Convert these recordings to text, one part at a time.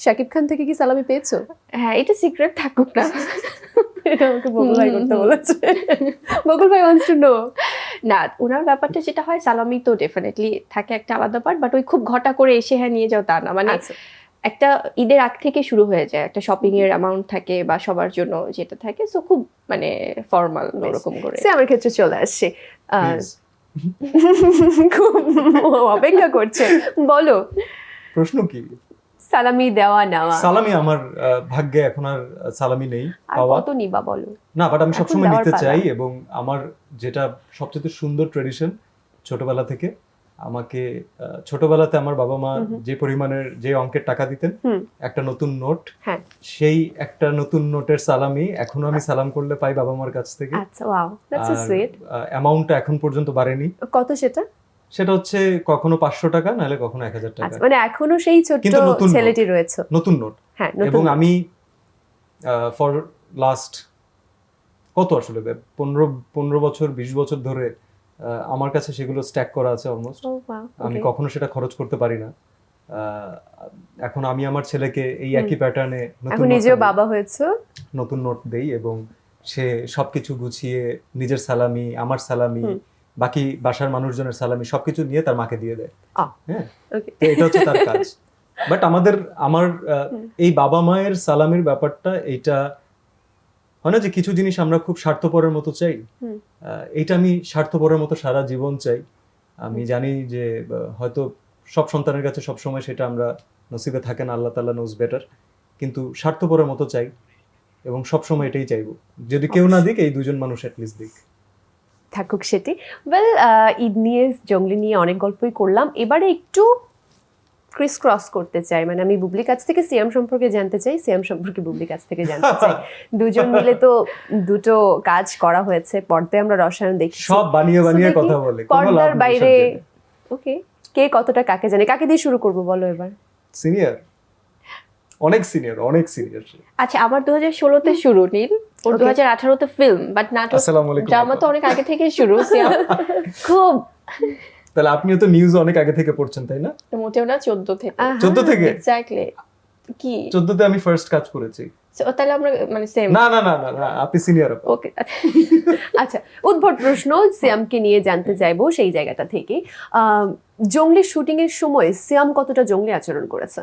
শাকিব খান থেকে কি সালামি পেয়েছো? হ্যাঁ, এটা সিক্রেট থাকুক না। এটা আমাকে বকুল ভাই করতে বলেছে। বকুল ভাই ওয়ান্টস টু নো। না, ওনার ব্যাপারটা যেটা হয়, সালামি তো ডেফিনেটলি থাকে একটা আলাদা পার্ট, বাট ওই খুব ঘটা করে এসে হ্যাঁ নিয়ে যাও তা না। মানে আচ্ছা। একটা ঈদের আগ থেকে শুরু হয়ে যায়, একটা শপিং এর অ্যামাউন্ট থাকে বা সবার জন্য যেটা থাকে, সো খুব মানে ফর্মাল ওরকম করে। আমার ক্ষেত্রে চলে আসছে, Please. খুব অপেক্ষা করছে, বলো প্রশ্ন কি? সালামি দেওয়া নেওয়া সালামি আমার ভাগ্যে এখন আর সালামি নেই আর পাওয়া। কত নিবা বলো? না, বাট আমি এখন সবসময় দেওয়ার নিতে পালা। চাই, এবং আমার যেটা সবচেয়ে সুন্দর ট্রেডিশন ছোটবেলা থেকে আমাকে ছোটবেলাতে আমার বাবা মা যে পরিমাণের যে অঙ্কের টাকা দিতেন, হুম। একটা নতুন নোট, হ্যাঁ। সেই একটা নতুন নোটের সালামি এখনো আমি সালাম করলে পাই বাবা মার কাছ থেকে। আচ্ছা, ওয়াও, দ্যাটস সো সুইট। অ্যামাউন্টটা এখন পর্যন্ত বাড়েনি। কত সেটা? সেটা হচ্ছে কখনো 500 টাকা, নাহলে কখনো 1000 টাকা। আচ্ছা, মানে এখনো সেই ছোট্ট কিন্তু নতুন ছেলেটি রয়েছে। নতুন নোট। হ্যাঁ, এবং নতুন। আমি ফর লাস্ট কত আসলে 15 বছর 20 বছর ধরে আমার কাছে সেগুলো স্ট্যাক করা আছে অলমোস্ট। Oh, wow, আমি okay. কখনো সেটা খরচ করতে পারি না। এখন আমি আমার ছেলেকে এই একই প্যাটার্নে এখন নিজেও বাবা হয়েছে। নতুন নোট দেই, এবং সে সবকিছু গুছিয়ে নিজের সালামি, আমার সালামি, বাকি বাসার মানুষজনের সালামি সবকিছু নিয়ে তার মাকে দিয়ে দেয়। হ্যাঁ, Okay. তো এটা হচ্ছে তার কাজ। বাট আমার এই বাবা মায়ের সালামির ব্যাপারটা, এইটা হয় না যে কিছু জিনিস আমরা খুব স্বার্থপরের মতো চাই, এইটা আমি স্বার্থপরের মতো সারা জীবন চাই। আমি জানি যে হয়তো সব সন্তানের কাছে সব সময় সেটা আমরা নসিবে থাকে না, আল্লাহ তাআলা নোজ বেটার, কিন্তু স্বার্থপরের মতো চাই, এবং সব সময় এটাই চাইবো। যদি কেউ না দিক, এই দুজন মানুষ অ্যাটলিস্ট দিক। থাকুক সেটি। ওয়েল, ঈদ নিয়ে, জঙ্গলি নিয়ে অনেক গল্পই করলাম, এবারে একটু ক্রিস ক্রস করতে চাই। মানে আমি বুবলির কাছ থেকে সিয়াম সম্পর্কে জানতে চাই, সিয়াম সম্পর্কে বুবলির কাছ থেকে জানতে চাই। দুজন মিলে তো দুটো কাজ করা হয়েছে, পর্দায় আমরা রসায়ন দেখি, সব বানিয়ে বানিয়ে কথা বলে, কোনো লাভ পর্দার নেই বাইরে। এসব জেনে। ওকে, কে কতটা কাকে জানে? কাকে দিয়ে শুরু করবো বলো এবার? সিনিয়র, অনেক সিনিয়র, অনেক সিনিয়র। আচ্ছা, আমার 2016-তে শুরু, নীল ওর 2018-তে ফিল্ম, বাট নাটক আসসালামু আলাইকুম ড্রামা তো অনেক আগে থেকে শুরু। সিয়াম খুব, তাহলে আপনিও তো নিউজ অনেক আগে থেকে পড়ছেন, তাই না? মোটেও না, 14 থেকে। 14 থেকে? এক্স্যাক্টলি। কি 14তে আমি ফার্স্ট কাজ করেছি। So, তাহলে আমরা মানে সেম। না না না না না, আপনি সিনিয়র। ওকে, আচ্ছা, উদ্ভট প্রশ্ন সিয়ামকে নিয়ে জানতে চাইবো সেই জায়গাটা থেকে। জঙ্গলি শুটিং এর সময় সিয়াম কতটা জঙ্গলি আচরণ করেছে?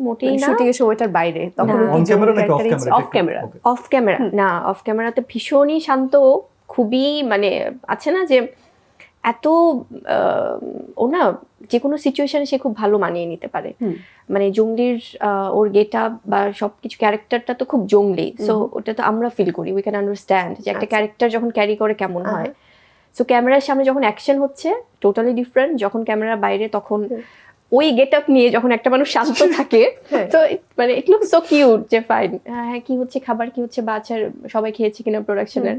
মোটেই না। শুটিং এর সময়টার বাইরে, তখন না। অন ক্যামেরা নাকি of camera? Of camera. Of camera না, অফ ক্যামেরাতে ভীষণই শান্ত, খুবই মানে আছে না যে এত ও না যে কোনো সিচুয়েশনে সে খুব ভালো মানিয়ে নিতে পারে। মানে জঙ্গলির ওর গেটআপ বা সবকিছু, ক্যারেক্টারটা তো খুব জঙ্গলি, সো ওটা তো আমরা ফিল করি, উই ক্যান আন্ডারস্ট্যান্ড যে একটা ক্যারেক্টার যখন ক্যারি করে কেমন হয়। সো ক্যামেরার সামনে যখন অ্যাকশন হচ্ছে টোটালি ডিফারেন্ট, যখন ক্যামেরার বাইরে তখন ওই গেটআপ নিয়ে যখন একটা মানুষ শান্ত থাকে, তো মানে ইট লুকস সো কিউট যে ফাইন, হ্যাঁ কি হচ্ছে খাবার, কি হচ্ছে বাচ্চার, সবাই খেয়েছে কিনা প্রোডাকশনের।